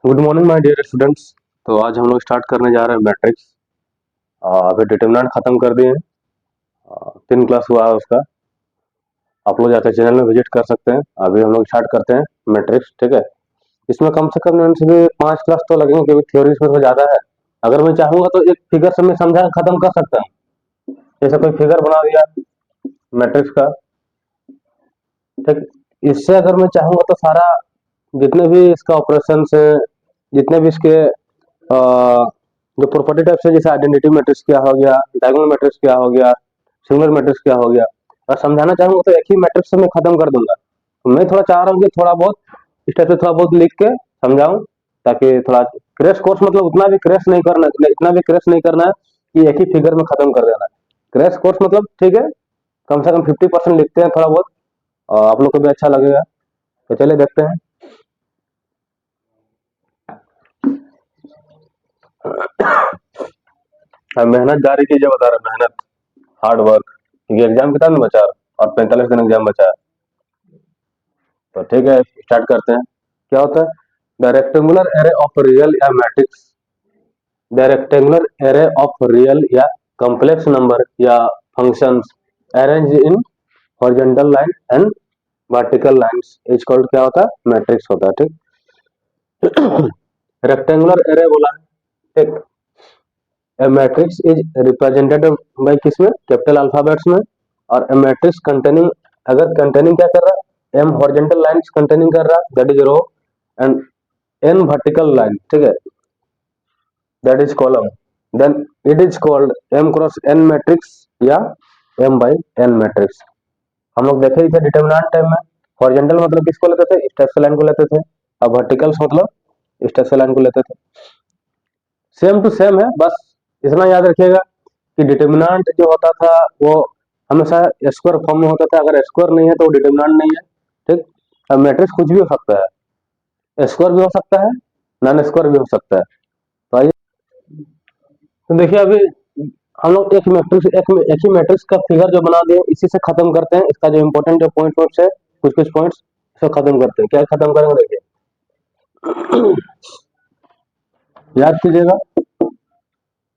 Good morning my dear students. तो आज हम लोग स्टार्ट करने जा रहे हैं मैट्रिक्स। अभी डिटरमिनेंट खत्म कर दिए हैं। 3 क्लास हुआ है उसका। आप लोग जाकर चैनल में विजिट कर सकते हैं। अभी हम लोग स्टार्ट करते हैं मैट्रिक्स, ठीक है। इसमें कम से कम से भी 5 क्लास तो लगेंगे क्योंकि थ्योरी इसमें तो ज़्यादा है। अगर मैं चाहूँगा तो एक फिगर से मैं समझा खत्म कर सकता हूँ। जैसे कोई फिगर बना दिया मैट्रिक्स का, ठीक। इससे अगर मैं चाहूँगा तो सारा जितने भी इसका ऑपरेशन है, जितने भी इसके जो प्रॉपर्टी टाइप्स है, जैसे आइडेंटिटी मैट्रिक्स क्या हो गया, डायगोनल मैट्रिक्स क्या हो गया, सिंगुलर मैट्रिक्स क्या हो गया, और समझाना चाहूंगा तो एक ही मैट्रिक्स से मैं खत्म कर दूंगा। तो मैं थोड़ा चाह रहा हूँ कि थोड़ा बहुत इस टाइप से थोड़ा बहुत लिख के समझाऊं, ताकि थोड़ा क्रैश कोर्स, मतलब उतना भी क्रैश नहीं करना, इतना भी क्रैश नहीं करना है कि एक ही फिगर में खत्म कर देना है। क्रैश कोर्स मतलब ठीक है, कम से कम 50% लिखते हैं थोड़ा बहुत, और आप लोग को भी अच्छा लगेगा। तो चलिए देखते हैं। मेहनत जारी कीजिए, बता रहे मेहनत, हार्ड वर्क, क्योंकि एग्जाम कितना दिन बचा है और 45 दिन एग्जाम बचा है। तो ठीक है, स्टार्ट करते हैं। क्या होता है? The rectangular array of real या matrix, the rectangular array of real या कॉम्प्लेक्स नंबर या functions arrange in horizontal line and vertical lines is called, क्या होता है? मैट्रिक्स होता है, ठीक। रेक्टेंगुलर एरे बोला है, ठीक। A matrix is represented by किसमें? कैपिटल अल्फाबेट्स में। और ए मैट्रिक्स कंटेनिंग, अगर कंटेनिंग क्या कर रहा है? एम हॉरिजॉन्टल लाइंस कंटेनिंग कर रहा है, that is row, and an vertical line, ठीक है, that is column, then it is called M cross N matrix या एम बाई एन मैट्रिक्स। हम लोग देखे ही थे डिटरमिनेंट टाइम में। हॉरिजॉन्टल मतलब किसको लेते थे? स्टेप्स लाइन को लेते थे। अब वर्टिकल्स मतलब स्टेप्स लाइन को लेते थे। सेम टू सेम है, बस इतना याद रखिएगा कि डिटरमिनेंट जो होता था वो हमेशा स्क्वायर फॉर्म में होता था। अगर स्क्वायर नहीं है तो वो डिटरमिनेंट नहीं है, ठीक। अब मैट्रिक्स कुछ भी हो सकता है, स्क्वायर भी हो सकता है, नॉन स्क्वायर भी हो सकता है। तो आइए, तो देखिए अभी हम लोग एक ही मैट्रिक्स का फिगर जो बना दिए, इसी से खत्म करते हैं। इसका जो इंपॉर्टेंट जो पॉइंट्स है, कुछ कुछ पॉइंट्स, इसे खत्म करते हैं। क्या खत्म करेंगे देखिए, याद कीजिएगा।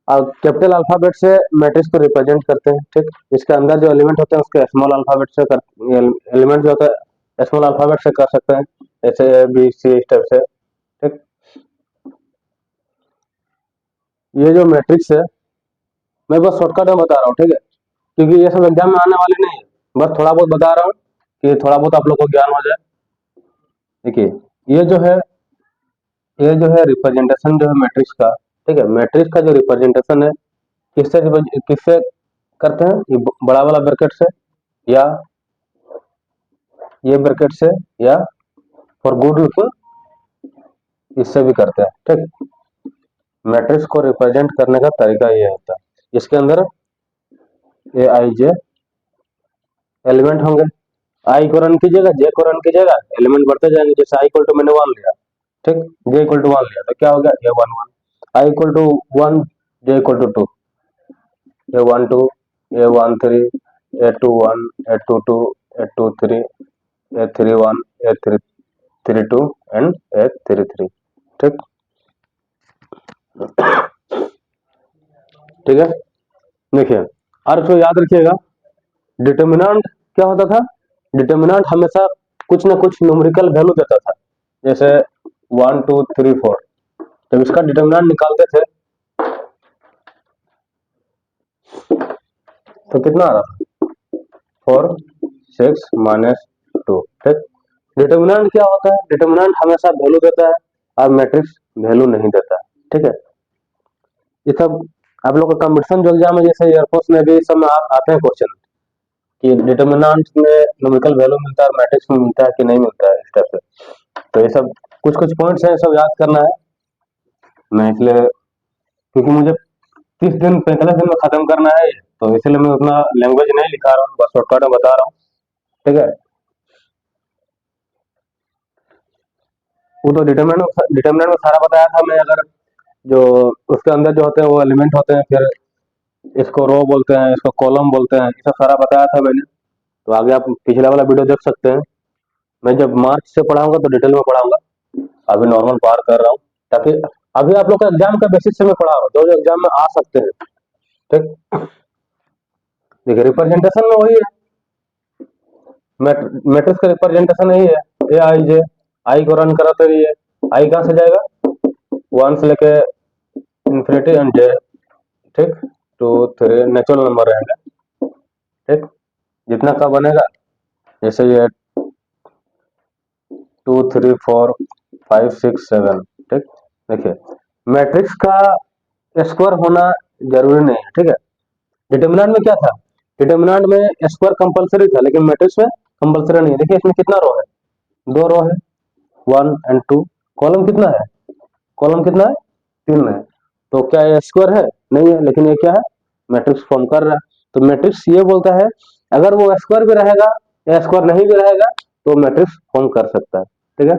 और कैपिटल अल्फाबेट से मैट्रिक्स को रिप्रेजेंट करते हैं, ठीक। इसके अंदर जो एलिमेंट होते हैं उसके स्मॉल अल्फाबेट से एलिमेंट जो होता है स्मॉल अल्फाबेट से कर सकते हैं, जैसे ए बी सी इस टाइप से, ठीक। ये जो मैट्रिक्स है, मैं बस शॉर्टकट में बता रहा हूँ, ठीक है, क्योंकि ये सब एग्जाम में आने वाले नहीं है। बस थोड़ा बहुत बता रहा हूँ कि थोड़ा बहुत आप लोग को ज्ञान हो जाए। देखिए, ये जो है ये जो है रिप्रेजेंटेशन जो है मैट्रिक्स का, ठीक है। मैट्रिक्स का जो रिप्रेजेंटेशन है, किससे करते हैं? ये बड़ा वाला ब्रैकेट से, या ये ब्रैकेट से, या फॉर गुड लुकिंग इससे भी करते हैं, ठीक। मैट्रिक्स को रिप्रेजेंट करने का तरीका ये होता है, इसके अंदर ए आई जे एलिमेंट होंगे। आई को रन कीजिएगा, जे को रन कीजिएगा, एलिमेंट बढ़ते जाएंगे। जैसे आई इक्वल टू मैंने 1 लिया, ठीक, जे इक्वल टू 1 लिया, तो क्या हो गया? A 1 1, I equal to 1, J equal to 2, A 1 2, A 1 3, A 2 1, A 2 2, A 2 3, A 3 1, A 3 3 2 and A 3 3, ठीक। ठीक है, देखिए, और इसको याद रखिएगा, डिटर्मिनेंट क्या होता था? डिटर्मिनेंट हमेशा कुछ ना कुछ न्यूमेरिकल वैल्यू देता था। जैसे 1 2 3 4, जब इसका डिटर्मिनेंट निकालते थे तो कितना आ रहा था? 4 6 -2, ठीक। डिटर्मिनेंट क्या होता है? डिटर्मिनेंट हमेशा वैल्यू देता है और मैट्रिक्स वैल्यू नहीं देता है, ठीक है। ये सब आप लोग का कंपटीशन जो एग्जाम है, जैसे एयरफोर्स में भी सब में आते हैं क्वेश्चन कि डिटर्मिनेंट में न्यूमेरिकल वैल्यू मिलता है और मैट्रिक्स में मिलता है कि नहीं मिलता है, इस टाइप से। तो ये सब कुछ कुछ पॉइंट्स हैं, सब याद करना है। मैं इसलिए, क्योंकि मुझे 30 दिन 45 दिन में खत्म करना है, तो इसलिए मैं उतना लैंग्वेज नहीं लिखा रहा हूँ, बस शॉर्टकट में बता रहा हूँ, ठीक है। वो तो डिटर्मिनेंट में सारा बताया था मैं। अगर जो उसके अंदर जो होते हैं वो एलिमेंट होते हैं, फिर इसको रो बोलते हैं, इसको कॉलम बोलते हैं, ये सब सारा बताया था मैंने। तो आगे आप पिछला वाला वीडियो देख सकते हैं। मैं जब मार्च से पढ़ाऊंगा तो डिटेल में पढ़ाऊंगा, अभी नॉर्मल पार कर रहा हूँ, ताकि अभी आप लोग का एग्जाम का बेसिस से मैं पढ़ा रहा हूँ, जो एग्जाम में आ सकते हैं। ठीक, देखिए रिप्रेजेंटेशन में वही है, मैट्रिक्स का रिप्रेजेंटेशन यही है, ए आई जे, आई को रन कराते रहिए, आई कहाँ से जाएगा, वन से लेके इन्फिनिटी एंड जे, ठीक, टू थ्री नेचुरल नंबर रहेगा, ठीक, जितना का बनेगा, जैसे ये 2 3 4 5 6 7, ठीक, देखिए मैट्रिक्स का स्क्वायर होना जरूरी नहीं है, ठीक है। डिटर्मिनेंट में क्या था, डिटर्मिनेंट में स्क्वायर कंपलसरी था, लेकिन मैट्रिक्स में कंपलसरी नहीं है। देखिए इसमें कितना रो है, 2 रो है, 1 और 2, कॉलम कितना है, कॉलम कितना है, 3 है, तो क्या ये स्क्वायर है, नहीं है, लेकिन ये क्या है, मैट्रिक्स फॉर्म कर रहा है। तो मैट्रिक्स ये बोलता है अगर वो स्क्वायर भी रहेगा या स्क्वायर नहीं भी रहेगा तो मैट्रिक्स फॉर्म कर सकता है, ठीक है।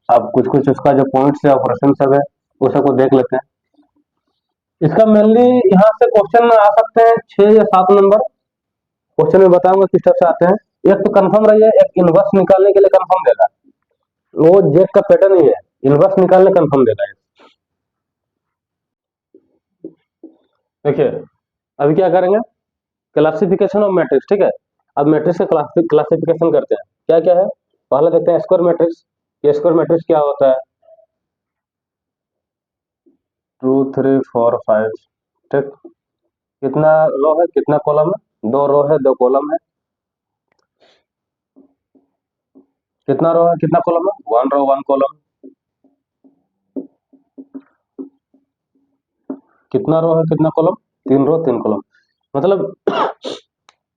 अब कुछ कुछ उसका जो पॉइंट्स है, ऑपरेशन सब है, वो सबको देख लेते हैं। इसका मेनली यहाँ से क्वेश्चन आ सकते हैं 6 या 7 नंबर, क्वेश्चन में बताऊंगा किस टाइप से आते हैं। एक तो कंफर्म रही है, एक इनवर्स निकालने के लिए कंफर्म देगा, वो जेक का पैटर्न ही है, इनवर्स निकालने कंफर्म देगा। देखिए अभी क्या करेंगे, क्लासिफिकेशन ऑफ मैट्रिक्स, ठीक है। अब मैट्रिक्स का क्लासिफिकेशन करते हैं, क्या क्या है, पहले देखते हैं स्क्वायर मैट्रिक्स। ये स्क्वायर मैट्रिक्स क्या होता है, 2 3 4 5, ठीक, कितना रो है कितना कॉलम है, 2 रो है 2 कॉलम है, कितना रो है कितना कॉलम है, 1 रो 1 कॉलम, कितना रो है कितना कॉलम, 3 रो 3 कॉलम, मतलब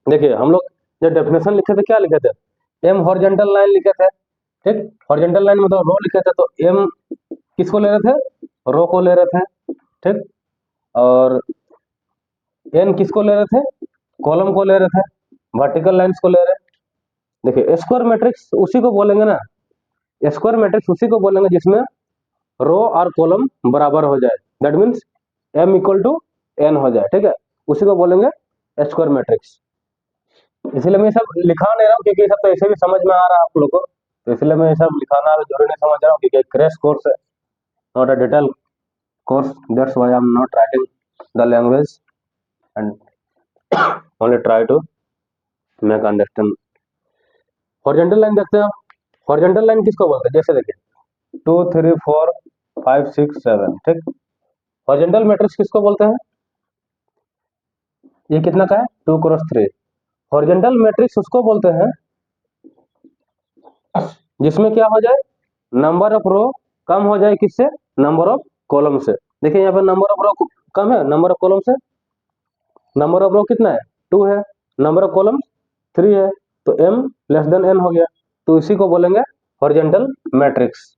देखिए हम लोग जब डेफिनेशन लिखे थे क्या लिखे थे, एम हॉरिजॉन्टल लाइन लिखे थे, ठीक, हॉरिजॉन्टल लाइन मतलब रो लिखे थे, तो एम किसको ले रहे थे, रो को ले रहे थे, ठीक, और एन किसको ले रहे थे, कॉलम को ले रहे थे, वर्टिकल लाइंस को ले रहे। देखिए स्क्वायर मैट्रिक्स उसी को बोलेंगे ना, स्क्वायर मैट्रिक्स उसी को बोलेंगे जिसमें रो और कॉलम बराबर हो जाए, that means M equal to N हो जाए, ठीक है, उसी को बोलेंगे स्क्वायर मैट्रिक्स। इसलिए मैं सब लिखा नहीं रहा हूँ क्योंकि सब तो ऐसे भी समझ में आ रहा है आप लोग को, तो इसलिए मैं सब लिखाना जरूरी नहीं समझ रहा हूँ, क्योंकि क्रैश कोर्स है, not a detail course, that's why I'm not writing the language and only try to make understand। Horizontal line देखते हैं, हॉरिजॉन्टल लाइन किसको बोलते हैं, जैसे देखिए 2 3 4 5 6 7, ठीक, हॉरिजॉन्टल मैट्रिक्स किसको बोलते हैं, ये कितना का है 2 × 3। हॉरिजॉन्टल मैट्रिक्स उसको बोलते हैं जिसमें क्या हो जाए, नंबर ऑफ रो कम हो जाए, किससे, नंबर ऑफ कॉलम से। देखिए यहाँ पे नंबर ऑफ रो कम है नंबर ऑफ कॉलम से, नंबर ऑफ रो कितना है 2 है, नंबर ऑफ कॉलम 3 है, तो m लेस देन n हो गया, तो इसी को बोलेंगे हॉरिजॉन्टल मैट्रिक्स।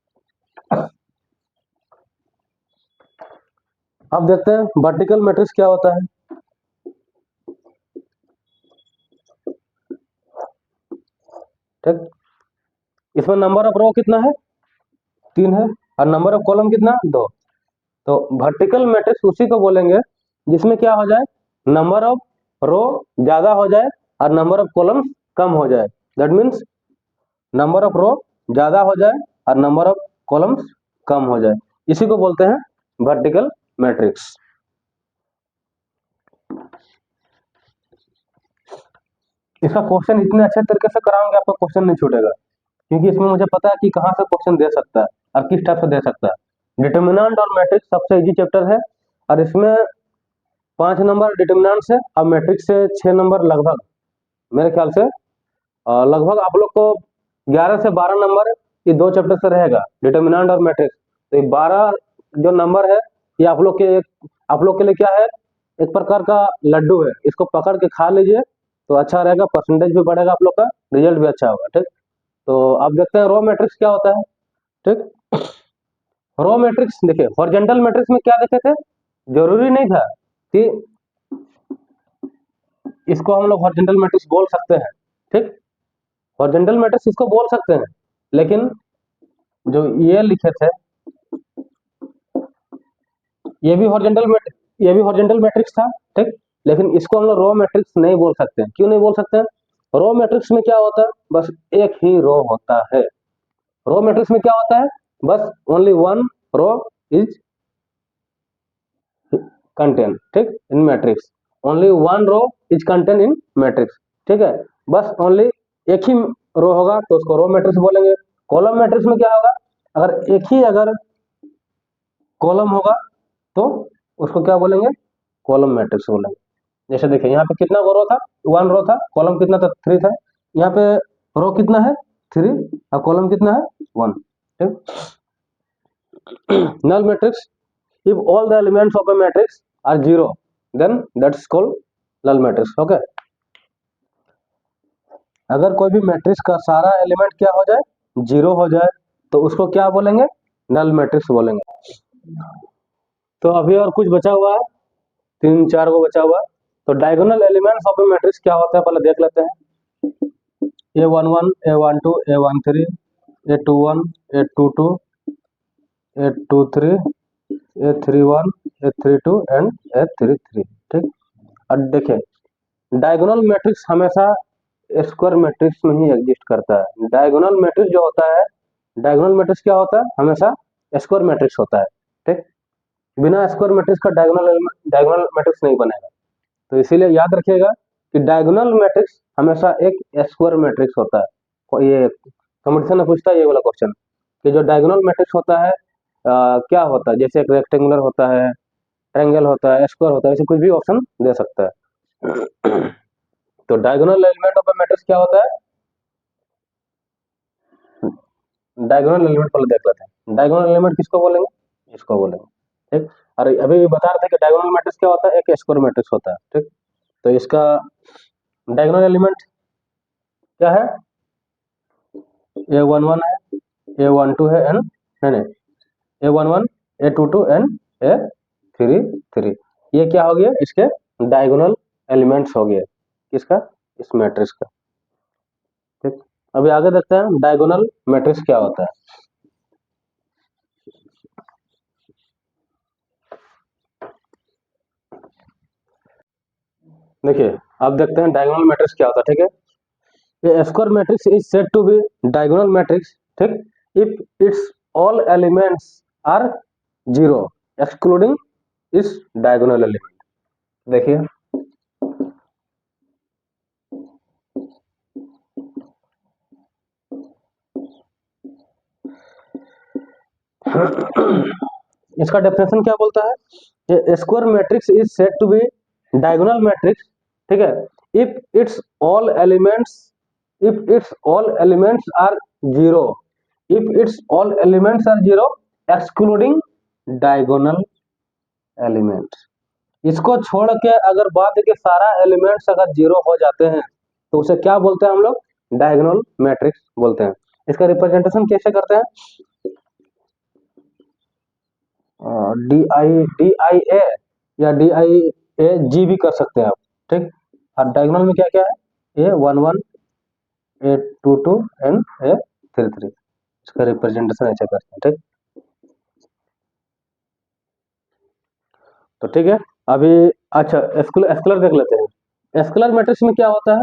अब देखते हैं वर्टिकल मैट्रिक्स क्या होता है, ठीक, इसमें नंबर ऑफ रो कितना है 3 है, और नंबर ऑफ कॉलम कितना 2, तो वर्टिकल मैट्रिक्स उसी को बोलेंगे जिसमें क्या हो जाए, नंबर ऑफ रो ज्यादा हो जाए और नंबर ऑफ कॉलम कम हो जाए, दैट मीन्स नंबर ऑफ रो ज्यादा हो जाए और नंबर ऑफ कॉलम्स कम हो जाए, इसी को बोलते हैं वर्टिकल मैट्रिक्स। इसका क्वेश्चन इतने अच्छे तरीके से कराऊंगा आपका क्वेश्चन नहीं छूटेगा, क्योंकि इसमें मुझे पता है कि कहाँ से क्वेश्चन दे सकता है और किस टाइप से दे सकता है। डिटर्मिनेंट और मैट्रिक्स सबसे इजी चैप्टर है, और इसमें 5 नंबर डिटर्मिनेंट से और मैट्रिक्स से 6 नंबर लगभग, मेरे ख्याल से लगभग आप लोग को 11 से 12 नंबर ये 2 चैप्टर से रहेगा, डिटर्मिनेंट और मैट्रिक्स। तो ये 12 जो नंबर है ये आप लोग के लिए क्या है, एक प्रकार का लड्डू है, इसको पकड़ के खा लीजिए तो अच्छा रहेगा, परसेंटेज भी बढ़ेगा आप लोग का, रिजल्ट भी अच्छा होगा, ठीक। तो आप देखते हैं रो मैट्रिक्स क्या होता है, ठीक। रो मैट्रिक्स देखिए, हॉरिजॉन्टल मैट्रिक्स में क्या देखे थे, जरूरी नहीं था कि इसको हम लोग हॉरिजॉन्टल मैट्रिक्स बोल सकते हैं, ठीक, हॉरिजॉन्टल मैट्रिक्स इसको बोल सकते हैं, लेकिन जो ये लिखे थे ये भी हॉरिजॉन्टल मैट्रिक्स था, ठीक, लेकिन इसको हम लोग रो मैट्रिक्स नहीं बोल सकते हैं। क्यों नहीं बोल सकते हैं, रो मैट्रिक्स में क्या होता है, बस एक ही रो होता है। रो मैट्रिक्स में क्या होता है, बस only one row is contain, ठीक, in matrix, only one row is contain in matrix, ठीक है, बस ओनली एक ही रो होगा तो उसको रो मैट्रिक्स बोलेंगे। कॉलम मैट्रिक्स में क्या होगा, अगर एक ही अगर कॉलम होगा तो उसको क्या बोलेंगे, कॉलम मैट्रिक्स बोलेंगे। जैसे देखिए यहाँ पे कितना रो था, वन रो था, कॉलम कितना था, थ्री था, यहाँ पे रो कितना है, थ्री, और कॉलम कितना है, वन, ठीक। Null matrix, if all the elements of a matrix are zero then that's called null matrix, okay। अगर कोई भी मैट्रिक्स का सारा एलिमेंट क्या हो जाए, जीरो हो जाए, तो उसको क्या बोलेंगे, नल मैट्रिक्स बोलेंगे। तो अभी और कुछ बचा हुआ है, तीन चार को बचा हुआ है। तो diagonal elements of a matrix क्या होता है पहले देख लेते हैं। A11, A12, A13, A21, A22, A23, A31, A32 and A33, ठीक। अब देखिए डायगोनल मैट्रिक्स हमेशा स्क्वायर मैट्रिक्स में ही एग्जिस्ट करता है। डायगोनल मैट्रिक्स जो होता है, डायगोनल मैट्रिक्स क्या होता है, हमेशा स्क्वायर मैट्रिक्स होता है, ठीक। बिना स्क्वायर मैट्रिक्स का डायगोनल मैट्रिक्स नहीं बनेगा। तो इसीलिए याद रखिएगा कि डायगोनल मैट्रिक्स हमेशा एक स्क्वायर मैट्रिक्स होता है। ये कंपटीशन में पूछता है ये वाला क्वेश्चन कि जो डायगोनल मैट्रिक्स होता है क्या होता है, जैसे एक रेक्टेंगुलर होता है, ट्रायंगल होता है, स्क्वायर होता है, ऐसे कुछ भी ऑप्शन दे सकता है। तो diagonal element of a matrix क्या होता है, डायगोनल एलिमेंट पहले देख लेते हैं। डायगोनल एलिमेंट किसको बोलेंगे, इसको बोलेंगे, ठीक। अरे अभी बता रहे थे कि डायगोनल मैट्रिक्स क्या होता है, एक स्क्वायर मैट्रिक्स होता है, ठीक। तो इसका डायगोनल एलिमेंट क्या है, A11 है, A12 है एंड नहीं, A11, A22 एंड A33, ये क्या हो गया, इसके डायगोनल एलिमेंट्स हो गए, किसका, इस मैट्रिक्स का, ठीक। अभी आगे देखते हैं डायगोनल मैट्रिक्स क्या होता है। देखिए अब देखते हैं डायगोनल मैट्रिक्स क्या होता है, ठीक है। A square matrix is said to be diagonal matrix, ठीक, if its all elements are zero excluding इस डायगोनल एलिमेंट। देखिए इसका डेफिनेशन क्या बोलता है, a square matrix is said to be diagonal matrix, ठीक है, if its all elements are zero, if its all elements are zero excluding diagonal elements. इसको छोड़ के अगर बाद के सारा एलिमेंट्स अगर जीरो हो जाते हैं तो उसे क्या बोलते हैं हम लोग, डायगोनल मैट्रिक्स बोलते हैं। इसका रिप्रेजेंटेशन कैसे करते हैं, डी आई ए या DIAG भी कर सकते हैं आप, ठीक। और डायगोनल में क्या क्या है, A11, A22 एंड A33, इसका रिप्रेजेंटेशन ऐसे करते हैं, ठीक। तो ठीक है अभी, अच्छा स्केलर देख लेते हैं। स्केलर मैट्रिक्स में क्या होता है,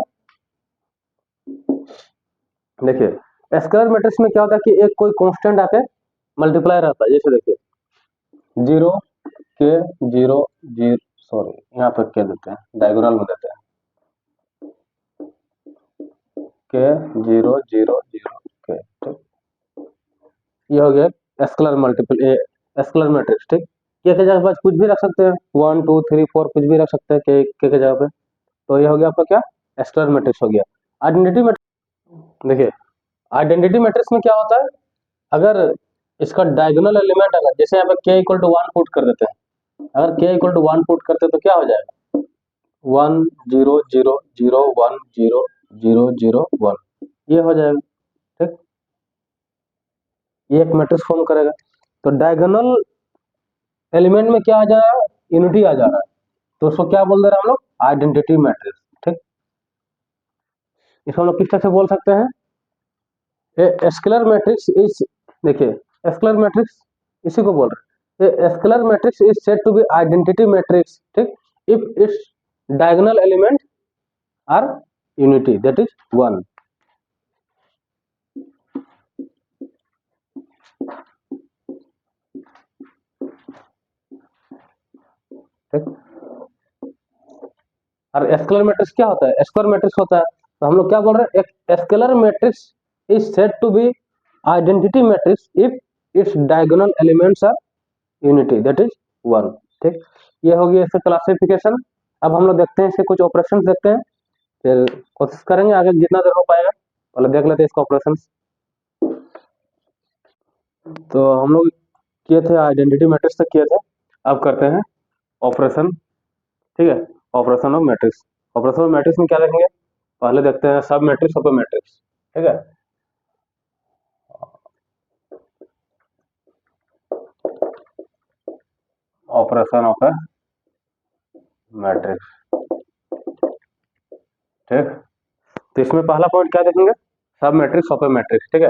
देखिए स्केलर मैट्रिक्स में क्या होता है कि एक कोई कांस्टेंट आके मल्टीप्लाई रहता है। जैसे देखिए जीरो के जीरो जीरो, सॉरी यहाँ पर क्या देते हैं, डायगोनल में देते हैं के जीरो जीरो जीरो के, ठीक। ये हो गया स्केलर मल्टीपल स्केलर मैट्रिक्स, ठीक। के जगह पर कुछ भी रख सकते हैं, 1 2 3 4 कुछ भी रख सकते हैं के जगह पे। तो ये हो गया आपका क्या, स्केलर मैट्रिक्स हो गया। आइडेंटिटी मैट्रिक्स, देखिए आइडेंटिटी मैट्रिक्स में क्या होता है, अगर इसका डायगोनल एलिमेंट अगर जैसे यहाँ पे के इक्वल टू 1 पुट कर देते हैं, अगर के इक्वल टू 1 पुट करते हैं तो क्या हो जाएगा, 1 0 0 0 1 0 0 0 1, ये हो जाएगा, ठीक। ये एक मैट्रिक्स फॉर्म करेगा। तो डायगोनल एलिमेंट में क्या आ जा रहा है, यूनिटी आ जा रहा है, तो उसको क्या बोल दे रहे हैं हम लोग, आइडेंटिटी मैट्रिक्स, ठीक। इसको हम लोग किस तरह से बोल सकते हैं, ए स्केलर मैट्रिक्स इज, देखिए स्केलर मैट्रिक्स इसी को बोल रहे हैं, a scalar matrix is said to be identity matrix, ठीक, if its diagonal element are unity, that is 1. ठीक। और स्केलर मैट्रिक्स क्या होता है? स्क्वायर मैट्रिक्स होता है। तो हम लोग क्या बोल रहे हैं, एक scalar matrix is said to be identity matrix if its diagonal elements are unity, that is 1। ठीक, ये होगी इसका क्लासिफिकेशन। अब हम लोग देखते हैं इसके कुछ ऑपरेशन देखते हैं, फिर कोशिश करेंगे आगे जितना देर हो पाएगा। पहले देख लेते हैं इसका ऑपरेशन। तो हम लोग किए थे आइडेंटिटी मैट्रिक्स तक किए थे, अब करते हैं ऑपरेशन। ठीक है, operation of matrix. Operation of matrix में क्या देखेंगे, पहले देखते हैं सब मैट्रिक्स और मैट्रिक्स। ठीक है, ऑपरेशन ऑफ ए मैट्रिक्स। ठीक, तो इसमें पहला पॉइंट क्या देखेंगे, सब मैट्रिक्स ऑफ ए मैट्रिक्स। ठीक है,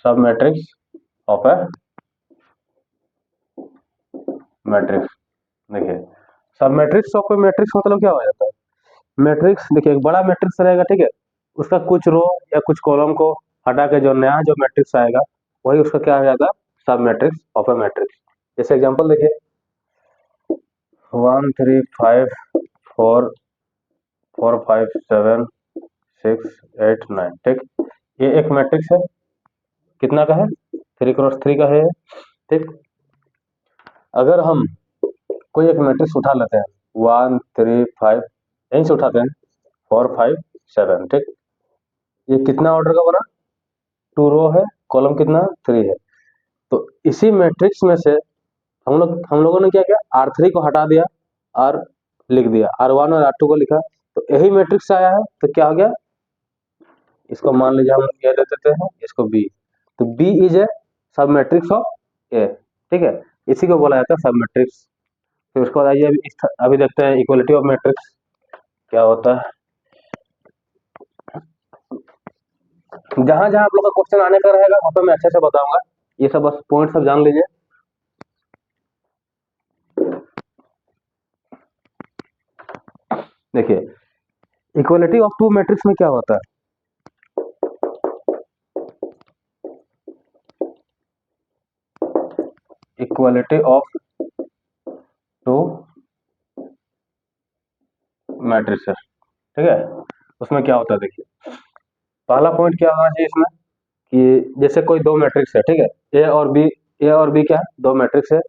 सब मैट्रिक्स ऑफ ए मैट्रिक्स। देखिए, सब मैट्रिक्स ऑफ ए मैट्रिक्स मतलब क्या हो जाता है, मैट्रिक्स देखिए एक बड़ा मैट्रिक्स रहेगा। ठीक है, उसका कुछ रो या कुछ कॉलम को हटा के जो नया जो मैट्रिक्स आएगा वही उसका क्या हो जाता है, सब मैट्रिक्स ऑफ ए मैट्रिक्स। जैसे एग्जांपल देखिए 1 3 5 4 4 5 7 6 8 9। ठीक, ये एक मैट्रिक्स है, कितना का है, 3x3 का है। ठीक, अगर हम कोई एक मैट्रिक्स उठा लेते हैं 1 3 5, यहीं से उठाते हैं 4 5 7। ठीक, ये कितना ऑर्डर का बना, 2 रो है, कॉलम कितना 3 है। तो इसी मैट्रिक्स में से हम लोगों ने क्या किया, R3 को हटा दिया, R लिख दिया, R1 और R2 को लिखा, तो यही मैट्रिक्स आया है। तो क्या हो गया, इसको मान लीजिए हम लोग ए दे देते हैं, इसको बी। तो बी इज ए सब मैट्रिक्स ऑफ ए। ठीक है, इसी को बोला जाता है सब मैट्रिक्स। फिर उसके बाद आइए अभी देखते हैं इक्वलिटी ऑफ मैट्रिक्स क्या होता है। जहां जहां आप लोग का क्वेश्चन आने का रहेगा वहां पे मैं अच्छे से बताऊंगा, ये सब बस पॉइंट सब जान लीजिए। देखिए, इक्वलिटी ऑफ टू मैट्रिक्स में क्या होता है, इक्वलिटी ऑफ टू मैट्रिक्स। ठीक है, उसमें क्या होता है, देखिए पहला पॉइंट क्या होना चाहिए इसमें कि जैसे कोई दो मैट्रिक्स है। ठीक है, ए और बी क्या है, दो मैट्रिक्स है,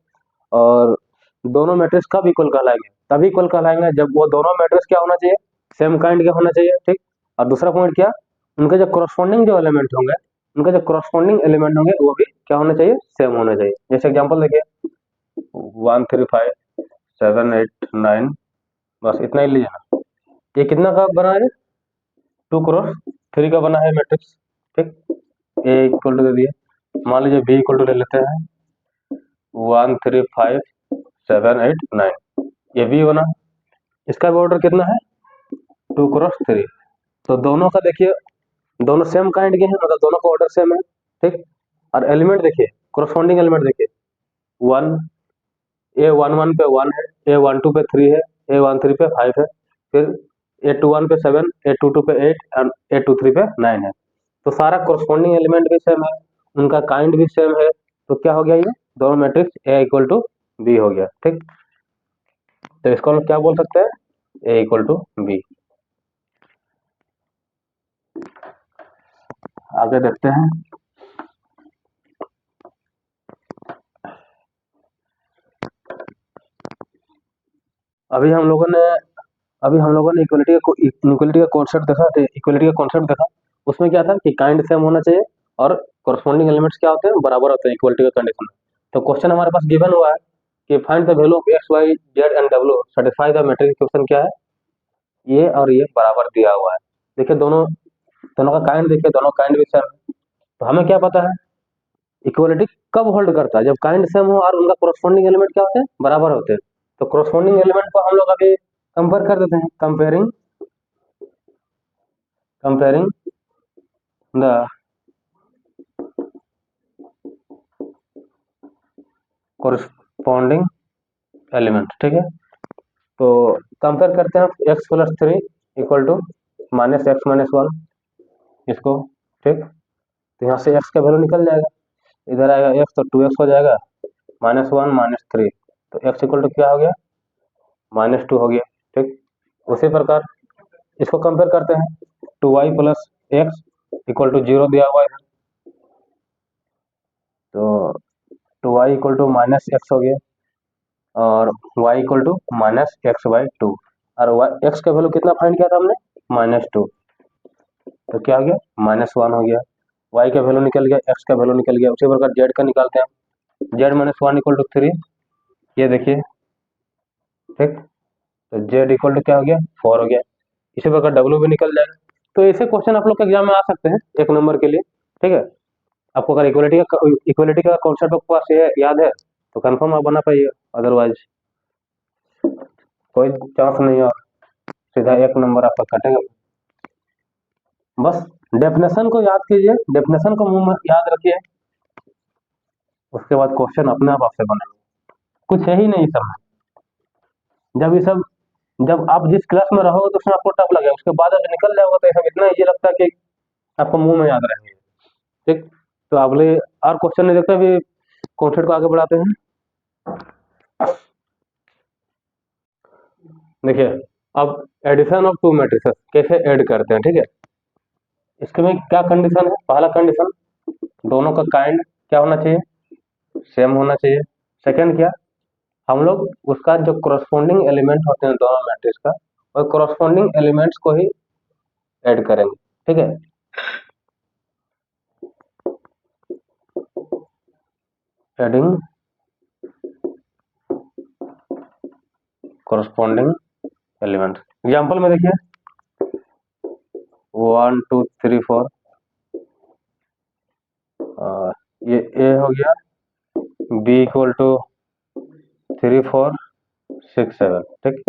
और दोनों मैट्रिक्स कब इक्वल कहलाएंगे, तभी इक्वल कहलाएंगे जब वो दोनों मैट्रिक्स क्या होना चाहिए, सेम काइंड के होना चाहिए। ठीक, और दूसरा पॉइंट क्या, उनके जो करस्पॉन्डिंग जो एलिमेंट होंगे, उनके जो करस्पॉन्डिंग एलिमेंट होंगे वो भी क्या होने चाहिए, सेम होने चाहिए। जैसे एग्जांपल देखिए 1 3 5 7 8 9, बस इतना ही लीजिए ना। ये कितना का बना है, 2x3 का बना है मैट्रिक्स। ठीक, ए इक्वल टू दे दिए, मान लीजिए बी इक्वल टू ले लेते हैं 1 3 5 7 8 9, ये बी बना। इसका भी ऑर्डर कितना है, 2x3। तो दोनों का देखिए, दोनों सेम काइंड के हैं, मतलब दोनों का ऑर्डर सेम है। ठीक, और एलिमेंट देखिए, कोरस्पॉन्डिंग एलिमेंट देखिए, 1 A11 पे 1 है, A12 पे 3 है, A13 पे 5 है, फिर A21 पे 7, A22 पे 8 और A23 पे 9 है। तो सारा कोरस्पॉन्डिंग एलिमेंट भी सेम है, उनका काइंड भी सेम है। तो क्या हो गया, ये दोनों matrix A equal to B हो गया। ठीक, तो इसको हम क्या बोल सकते हैं, A इक्वल टू बी। आगे देखते हैं, अभी हम लोगों ने अभी हम लोगों ने इक्वलिटी का कॉन्सेप्ट देखा, इक्वलिटी का कॉन्सेप्ट देखा। उसमें क्या था कि काइंड सेम होना चाहिए और कॉरस्पॉन्डिंग एलिमेंट्स क्या होते हैं, बराबर होते हैं इक्वलिटी का कंडीशन में। तो क्वेश्चन हमारे पास गिवन हुआ है कि find the value of X Y Z and W satisfy the matrix equation. क्या है, ये और ये बराबर दिया हुआ है। देखिए दोनों दोनों का काइंड देखिए, दोनों काइंड भी सेम है। तो हमें क्या पता है, इक्वलिटी कब होल्ड करता है, जब काइंड सेम हो और उनका कॉरस्पॉन्डिंग एलिमेंट क्या होते हैं, बराबर होते हैं। तो कॉरस्पॉन्डिंग एलिमेंट को हम लोग अभी कंपेयर कर देते हैं, कंपेयरिंग the corresponding एलिमेंट, ठीक है। तो कंपेयर करते हैं x plus 3 equal to minus X minus 1 इसको, ठीक। तो यहाँ से x का वैल्यू निकल जाएगा, इधर आएगा x तो 2x हो जाएगा, -1 -3, तो x इक्वल टू क्या हो गया, -2 हो गया, ठीक। उसी प्रकार इसको कंपेयर करते हैं, 2y plus x equal to 0 दिया हुआ है, तो 2y equal to minus x हो गया और y equal to minus X by 2, और x का वैल्यू कितना फाइंड किया था हमने, -2, तो क्या हो गया, -1 हो गया, y का वैल्यू निकल गया, x का वैल्यू निकल गया। उसी प्रकार z का निकालते हैं, z -1 इक्वल टू 3, ये देखिए, ठीक। तो z इक्वल टू क्या हो गया, 4 हो गया। इसी प्रकार w भी निकल जाएगा। तो ऐसे क्वेश्चन आप लोग के एग्जाम में आ सकते हैं 1 नंबर के लिए, ठीक है। आपको अगर इक्वलिटी का कॉन्सेप्ट आपके पास ये याद है तो कंफर्म आप बना पाइए, अदरवाइज कोई चांस नहीं और सीधा 1 नंबर आपका कटेगा। बस डेफिनेशन को याद कीजिए, डेफिनेशन को मुंह में याद रखिए, उसके बाद क्वेश्चन अपने आप आपसे बनेंगे, कुछ है ही नहीं सब में। जब आप जिस क्लास में रहोगे तो उसमें आपको टफ लगेगा, उसके बाद जब निकल जाओगे तो सब इतना ईजी लगता है कि आपको मुंह में याद रहेंगे, ठीक। तो अगले और क्वेश्चन नहीं देखते, अभी कॉन्सेप्ट को आगे बढ़ाते हैं। देखिए, अब एडिशन ऑफ टू मैट्रिसेस कैसे ऐड करते हैं, ठीक है। इसके में क्या कंडीशन है, पहला कंडीशन, दोनों का काइंड क्या होना चाहिए, सेम होना चाहिए। सेकंड क्या, हम लोग उसका जो कोरस्पोंडिंग एलिमेंट होते हैं दोनों मैट्रिक्स का, और कोरस्पोंडिंग एलिमेंट्स को ही ऐड करेंगे, ठीक है। एडिंग कोरस्पोंडिंग एलिमेंट, एग्जाम्पल में देखिए 1 2 3 4, ये ए हो गया, बी इक्वल टू 3 4 6 7, ठीक।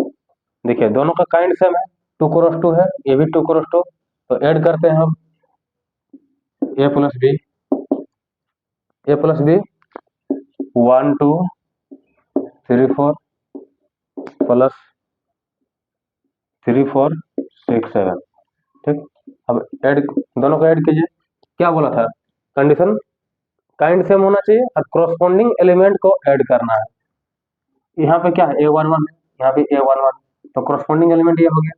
देखिए दोनों का काइंड सेम है, 2 क्रॉस 2 है, ये भी 2 क्रॉस 2, तो ऐड करते हैं हम ए प्लस बी 1 2 3 4 प्लस 3 4 6 7, ठीक। अब ऐड, दोनों को ऐड कीजिए, क्या बोला था कंडीशन, काइंड सेम होना चाहिए और कोरस्पोंडिंग एलिमेंट को ऐड करना है। यहाँ पे क्या है, A11 है, यहाँ भी A11, तो कोरस्पोंडिंग एलिमेंट ये हो गया,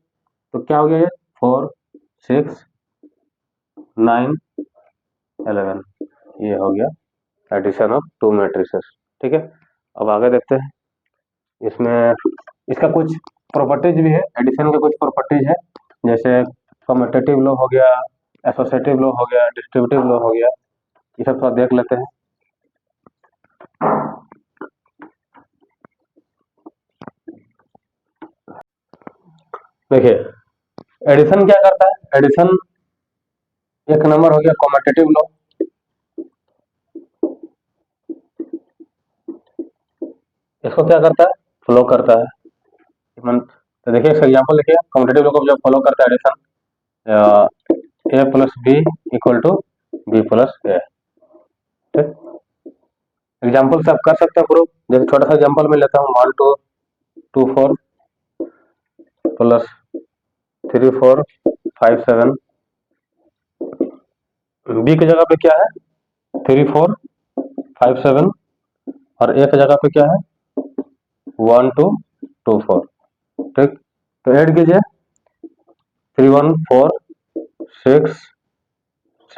तो क्या हो गया ये 4 6 9 11, ये हो गया एडिशन ऑफ टू मैट्रिसेस, ठीक है। अब आगे देखते हैं, इसमें इसका कुछ प्रॉपर्टीज भी है, एडिशन के कुछ प्रॉपर्टीज है, जैसे कम्यूटेटिव लॉ हो गया, एसोसिएटिव लॉ हो गया, डिस्ट्रीब्यूटिव लॉ हो गया, ये सब थोड़ा देख लेते हैं। देखिए एडिशन क्या करता है, एडिशन 1 नंबर हो गया कम्यूटेटिव लॉ, इसको क्या करता है, फ्लो करता है। तो देखिए इसका एग्जाम्पल देखिए, कम्यूटेटिव लॉ को जब फॉलो करता है addition, A plus B equal to B plus A, ठीक। एग्जाम्पल से आप कर सकते हैं प्रूफ, जैसे छोटा सा एग्जाम्पल में लेता हूँ 1 2 2 4 प्लस 3 4 5 7, बी की जगह पे क्या है 3 4 5 7, और ए की जगह पे क्या है 1 2 2 4, ठीक। तो ऐड कीजिए 3 1 4 6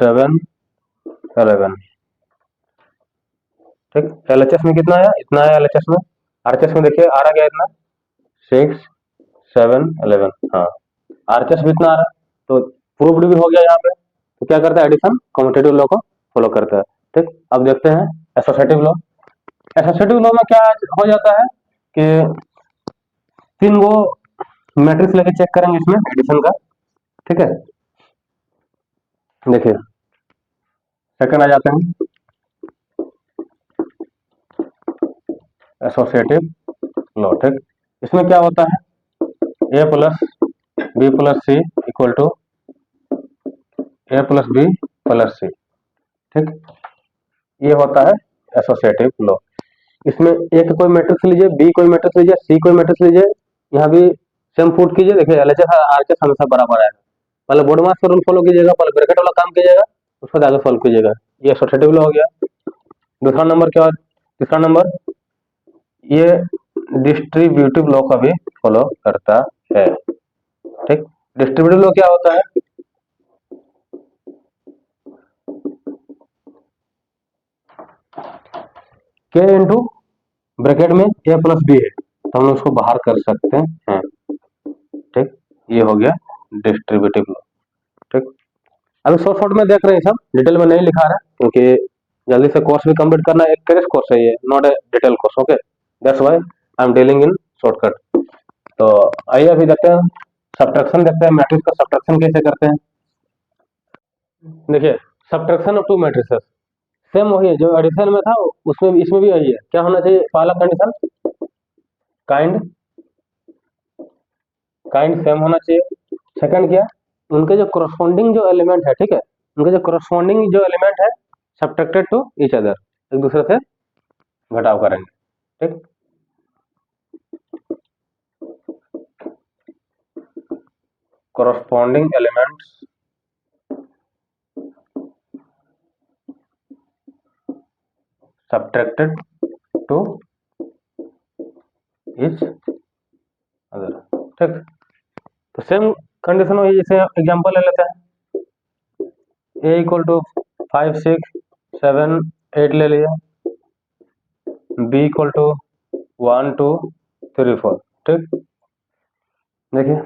7 11, ठीक। एलएचएस में कितना आया, इतना आया एलएचएस में, आरएचएस में देखिए आ रहा क्या इतना 6 7 11, हाँ आरएचएस भी इतना आ रहा, तो प्रूफ्ड भी हो गया यहाँ पे। तो क्या करता है, एडिशन कम्यूटेटिव लॉ को फॉलो करता है, ठीक। अब देखते हैं एसोसिएटिव लॉ। एसोसिएटिव लॉ में क्या हो जाता है कि 3 गो मैट्रिक्स लेके चेक करेंगे इसमें एडिशन का, ठीक है। देखिए सेकंड आ जाते हैं एसोसिएटिव लॉ, ठीक। इसमें क्या होता है, A plus B plus C equal to A plus B plus C, ठीक। ये होता है एसोसिएटिव लॉ। इसमें ए का कोई मैट्रिक्स लीजिए, बी कोई मैट्रिक्स लीजिए, सी कोई मैट्रिक्स लीजिए, यहाँ भी सेम पुट कीजिए। देखिए एलएचएस आरएचएस हमेशा बराबर आएगा। पहले बोर्ड मास का रूल फॉलो कीजिएगा, पहले ब्रैकेट वाला काम कीजिएगा, उसके बाद आगे सॉल्व कीजिएगा। ये एसोसिएटिव लॉ हो गया। दूसरा नंबर क्या, तीसरा नंबर ये डिस्ट्रीब्यूटिव लॉ का भी फॉलो करता है। ठीक, डिस्ट्रीब्यूटिव लॉ क्या होता है? के इंटू ब्रैकेट में ए प्लस बी है, तो हम उसको बाहर कर सकते हैं। ठीक, ये हो गया डिस्ट्रीब्यूटिव लॉ। ठीक, अभी शॉर्ट शॉर्ट में देख रहे हैं, सब डिटेल में नहीं लिखा रहा है क्योंकि जल्दी से कोर्स भी कंप्लीट करना है। एक क्रैश कोर्स है ये, not a detail course. Okay, that's why I am dealing in shortcut. तो आइए अभी देखते हैं सब्ट्रैक्शन, देखते हैं मैट्रिक्स का सब्ट्रैक्शन कैसे करते हैं। देखिए subtraction of to matrices same वही है जो एडिशन में था, उसमें इसमें भी वही है। क्या होना चाहिए? पहला कंडीशन काइंड काइंड सेम होना चाहिए। सेकंड क्या, उनके जो करस्पॉन्डिंग जो एलिमेंट है, ठीक है, उनके जो करस्पॉन्डिंग जो एलिमेंट है सब्ट्रैक्टेड टू ईच अदर, एक दूसरे से घटाव करेंगे। ठीक, corresponding elements subtracted to each other। ठीक, तो सेम कंडीशन वही, जैसे एग्जांपल ले लेते हैं, a इक्वल टू 5 6 7 8 ले लिया, b इक्वल टू 1 2 3 4। ठीक, देखिए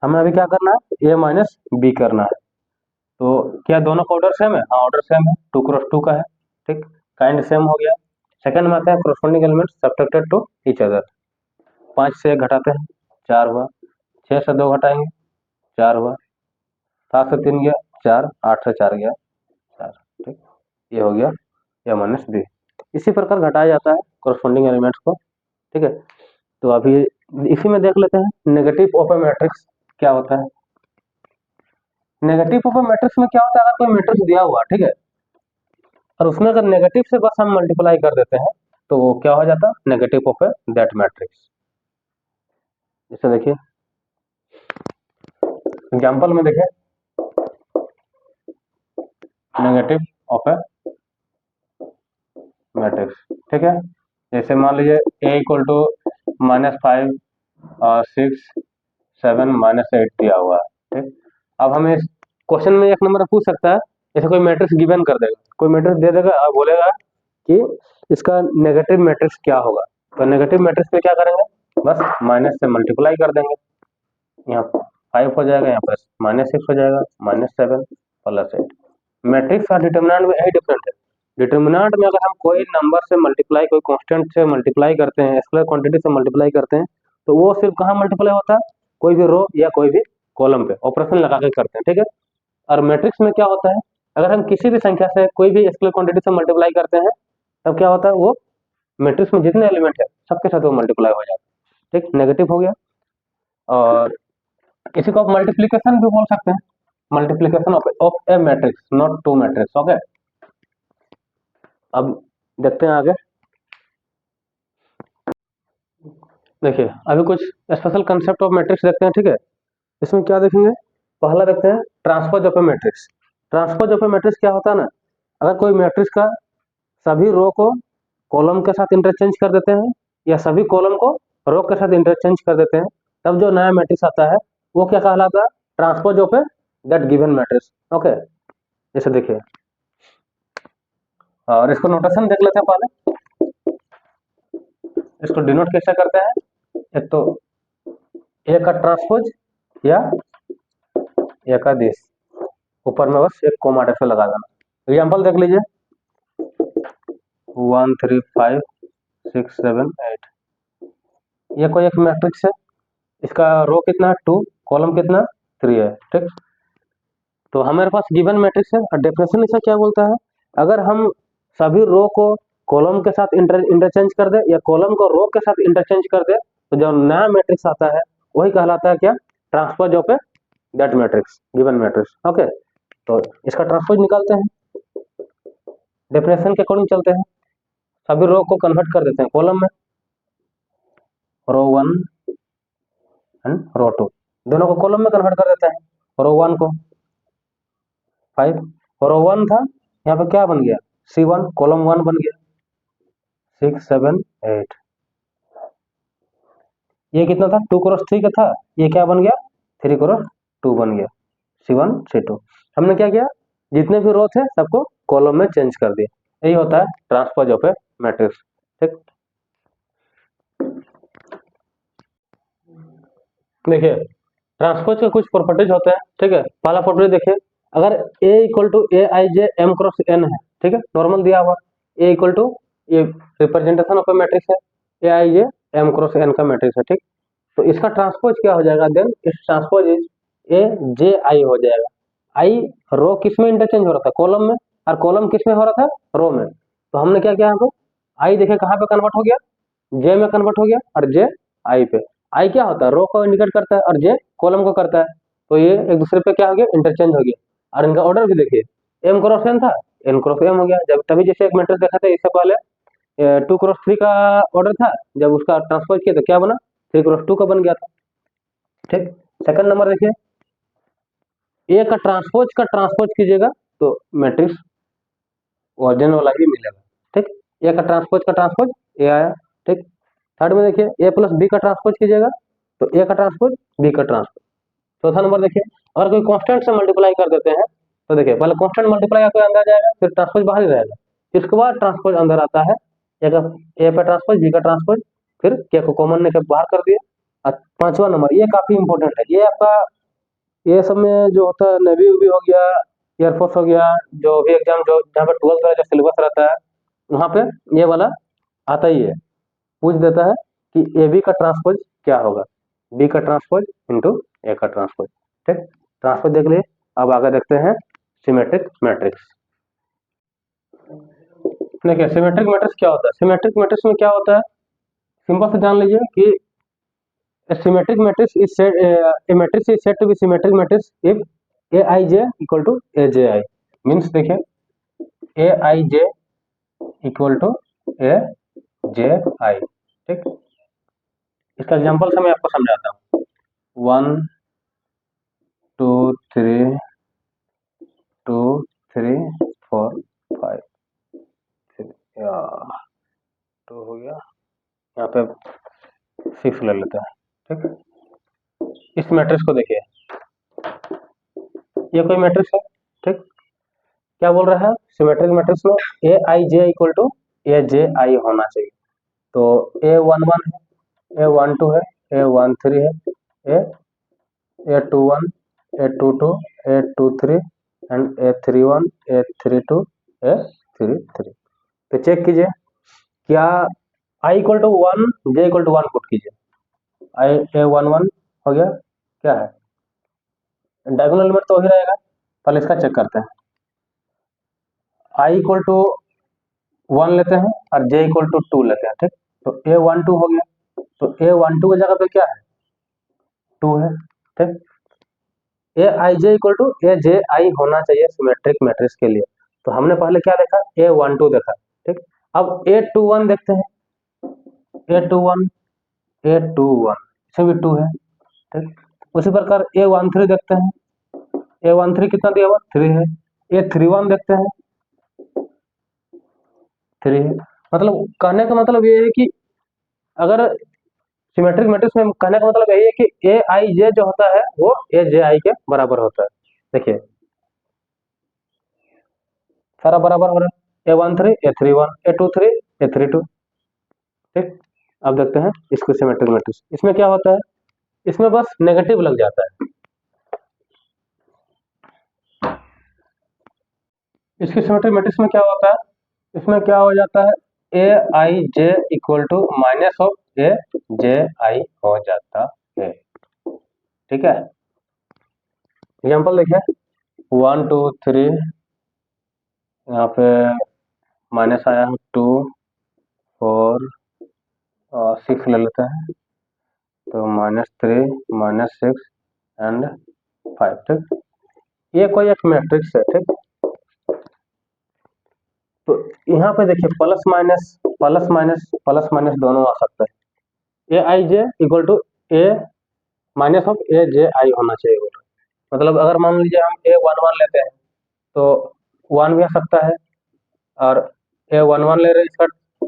हमें अभी क्या करना है, a माइनस बी करना है। तो क्या दोनों का ऑर्डर सेम है? हाँ, ऑर्डर सेम है, 2 क्रॉस 2 का है। ठीक, काइंड सेम हो गया। सेकंड में आता है corresponding element subtracted to each other. 5 से 1 घटाते हैं, 4 हुआ। 6 से 2 घटाएंगे, 4 हुआ। 7 से 3 गया 4, 8 से 4 गया 4। ठीक, ये हो गया ए माइनस बी। इसी प्रकार घटाया जाता है corresponding एलिमेंट्स को। ठीक है, तो अभी इसी में देख लेते हैं नेगेटिव ऑफ ए मैट्रिक्स क्या होता है। नेगेटिव ऑफ ए मैट्रिक्स में क्या होता है, अगर कोई मैट्रिक्स दिया हुआ, ठीक है, और उसमें अगर नेगेटिव से बस हम मल्टीप्लाई कर देते हैं तो वो क्या हो जाता है, negative of A that matrix. जैसे देखिए एग्जांपल में देखिए, नेगेटिव ऑफ ए मैट्रिक्स। ठीक है, जैसे मान लीजिए a इक्वल टू -5 6 7 -8 दिया हुआ है। ठीक, अब हमें इस क्वेश्चन में एक नंबर पूछ सकता है, जैसे कोई मैट्रिक्स गिवन कर देगा, कोई मैट्रिक्स दे देगा और बोलेगा कि इसका नेगेटिव मैट्रिक्स क्या होगा। तो नेगेटिव मैट्रिक्स पे क्या करेंगे, बस माइनस से मल्टीप्लाई कर देंगे। यहाँ 5 हो जाएगा, यहाँ पर -6 हो जाएगा, -7 +8। मैट्रिक्स का डिटर्मिनेंट में यही डिफरेंट है। डिटर्मिनेंट में अगर हम कोई नंबर से मल्टीप्लाई, कोई कांस्टेंट से मल्टीप्लाई करते हैं, स्केलर क्वांटिटी से मल्टीप्लाई करते हैं, तो वो सिर्फ कहाँ मल्टीप्लाई होता है, कोई भी रो या कोई भी कॉलम पे ऑपरेशन लगा के करते हैं। ठीक है, और मैट्रिक्स में क्या होता है, अगर हम किसी भी संख्या से कोई भी स्केलर क्वांटिटी से मल्टीप्लाई करते हैं, तब क्या होता है, वो मैट्रिक्स में जितने एलिमेंट है सबके साथ वो मल्टीप्लाई हो जाता है। ठीक, नेगेटिव हो गया। और इसी को आप मल्टीप्लीकेशन भी बोल सकते हैं, multiplication of a matrix, not to matrix. Okay, अब देखते हैं आगे। देखिए अभी कुछ स्पेशल कंसेप्ट ऑफ मैट्रिक्स देखते हैं। ठीक है, इसमें क्या देखेंगे, पहला देखते हैं transpose of a matrix. Transpose of a matrix क्या होता है ना, अगर कोई मैट्रिक्स का सभी रो को कॉलम के साथ इंटरचेंज कर देते हैं या सभी कॉलम को रो के साथ इंटरचेंज कर देते हैं, तब जो नया मैट्रिक्स आता है वो क्या कहलाता है, transpose of A that given matrix. Okay, जैसे देखिए, और इसको नोटेशन देख लेते हैं पहले। इसको डिनोट कैसे करते हैं, एक तो ए का ट्रांसपोज या ए का दिस, ऊपर में बस एक कोमा टाइप से लगा देना। एग्जांपल देख लीजिए, 1 3 5 6 7 8, ये कोई एक मैट्रिक्स है, इसका रो कितना 2, कॉलम कितना 3 है। ठीक, तो हमारे पास गिवन मैट्रिक्स है और डेफिनेशन इसका क्या बोलता है, अगर हम सभी रो को कॉलम के साथ इंटरचेंज कर दे या कॉलम को रो के साथ इंटरचेंज कर दे, तो जो नया मैट्रिक्स आता है वही कहलाता है क्या, transpose of A that matrix, given matrix. Okay, तो इसका ट्रांसपोज निकालते हैं, डेफिनेशन के अकॉर्डिंग चलते हैं। सभी रो को कन्वर्ट कर देते हैं कॉलम में, रो 1 एंड रो 2 दोनों को कॉलम में कन्वर्ट कर देते हैं। रो 1 को 5, रो 1 था, यहाँ पे क्या बन गया C1, कॉलम 1 बन गया 6 7 8। ये कितना था 2 क्रॉस 3 का था, ये क्या बन गया 3 क्रॉस 2 बन गया C1 C2। हमने क्या किया, जितने भी रो थे सबको कॉलम में चेंज कर दिया। यही होता है ट्रांसपोज ऑफ ए मैट्रिक्स। ठीक, देखिए ट्रांसपोज के कुछ प्रॉपर्टीज होते हैं। ठीक है, पहला प्रॉपर्टी देखिए, अगर A equal to A I J M cross N है, ठीक है, नॉर्मल दिया हुआ A इक्वल टू, ये रिप्रेजेंटेशन ऑफ ए मैट्रिक्स है, A I J M cross N का मैट्रिक्स है। ठीक, तो इसका ट्रांसपोज क्या हो जाएगा, देन इस ट्रांसपोज इज ए जे आई हो जाएगा। आई रो किस में इंटरचेंज हो रहा था, कॉलम में, और कॉलम किस में हो रहा था, रो में। तो हमने क्या किया, हमको आई देखे कहाँ पे कन्वर्ट हो गया, जे में कन्वर्ट हो गया, और जे आई पे। आई क्या होता है, रो को इंडिकेट करता है, और जे कॉलम को करता है। तो ये एक दूसरे पे क्या हो गया, इंटरचेंज हो गया। और इनका ऑर्डर भी देखिए, एम क्रॉस एन था, एन क्रॉस एम हो गया। जब तभी जैसे एक मैट्रिक्स देखा था इससे पहले 2 क्रॉस 3 का ऑर्डर था, जब उसका ट्रांसपोज किया तो क्या बना, 3 क्रॉस 2 का बन गया था। ठीक, सेकंड नंबर देखिए, ए का ट्रांसपोज कीजिएगा तो मैट्रिक्स ओरिजिनल वाला ही मिलेगा। ठीक, ए का ट्रांसपोज ए आया। ठीक, थर्ड में देखिए ए प्लस बी का ट्रांसपोज कीजिएगा तो ए का ट्रांसपोज बी का ट्रांसपोज। चौथा नंबर देखिए, अगर कोई कांस्टेंट से मल्टीप्लाई कर देते हैं तो देखिए पहले कांस्टेंट मल्टीप्लाई आपको अंदर जाएगा, फिर ट्रांसपोज बाहर ही रहेगा, इसके बाद ट्रांसपोज अंदर आता है, ए पे ट्रांसपोज बी का ट्रांसपोज, फिर के को कॉमन ने बाहर कर दिया। और पांचवा नंबर ये काफी इंपॉर्टेंट है, ये आपका ये सब में जो होता है, नेवी उवी हो गया, एयरफोर्स हो गया, जो भी एग्जाम जो जहाँ पे 12th का जो सिलेबस रहता है वहाँ पे ये वाला आता ही है, पूछ देता है कि ए बी का ट्रांसपोज क्या होगा, बी का ट्रांसपोज इंटू ए का ट्रांसपोज। ठीक, ट्रांसपोज देख लिए। अब आगे देखते हैं सिमेट्रिक मैट्रिक्स। देखिए सिमेट्रिक मैट्रिक्स क्या होता है, सिमेट्रिक मैट्रिक्स में क्या होता है, सिंपल से जान लीजिए कि a symmetric matrix is said a matrix is said to be symmetric matrix if aij equal to aji means देखिए aij equal to aji। ठीक, इसका एग्जांपल से मैं आपको समझाता हूँ। 1 2 3 2 3 4 5 2 हो गया, यहाँ पे 6 ले लेते हैं। ठीक, इस मैट्रिक्स को देखिए, ये कोई मैट्रिक्स है। ठीक, क्या बोल रहा है, सिमेट्रिक मैट्रिक्स में ए I J equal to A J I होना चाहिए। तो A11 है, A12 है, A13 है, A21, A22, A23 and A31, A32, A33। तो चेक कीजिए, क्या I equal to 1, J equal to 1 put कीजिए, A11 हो गया, क्या है डायगोनल एलिमेंट तो ही रहेगा। पहले इसका चेक करते हैं, I इक्वल टू 1 लेते हैं और J इक्वल टू 2 लेते हैं। ठीक, तो A12 हो गया, तो A12 की जगह पे क्या है 2 है। ठीक, ए I J equal to A J I होना चाहिए सिमेट्रिक मैट्रिक्स के लिए। तो हमने पहले क्या देखा, A12 देखा। ठीक, अब A21 देखते हैं, A21 इसमें भी 2 है। ठीक, उसी प्रकार A13 देखते हैं, A13 कितना दिया हुआ 3 है। A31 देखते हैं 3 है। मतलब कहने का मतलब ये है कि अगर सिमेट्रिक मैट्रिक्स में कहने का मतलब यही है कि ए आई जे जो होता है वो ए जे आई के बराबर होता है। देखिए सारा बराबर हो रहा है, A13 A31 A23 A32। ठीक, अब देखते हैं इसको सिमेट्रिक मैट्रिक्स, इसमें क्या होता है, इसमें बस नेगेटिव लग जाता है। इसकी सिमेट्रिक मैट्रिक्स में क्या होता है, इसमें क्या हो जाता है, A I J equal to minus of A J आई हो जाता है। ठीक है, एग्जाम्पल देखिए 1 2 3, यहाँ पे माइनस आया है 2 4 और 6 ले लेते हैं, तो -3 -6 एंड 5। ठीक, ये कोई एक मैट्रिक्स है। ठीक, तो यहाँ पे देखिए plus minus plus minus plus minus दोनों आ सकता है। A I J equal to A minus of A J I होना चाहिए। मतलब अगर मान लीजिए हम ए वन वन लेते हैं तो वन भी आ सकता है, और ए वन वन ले रहे हैं, इसका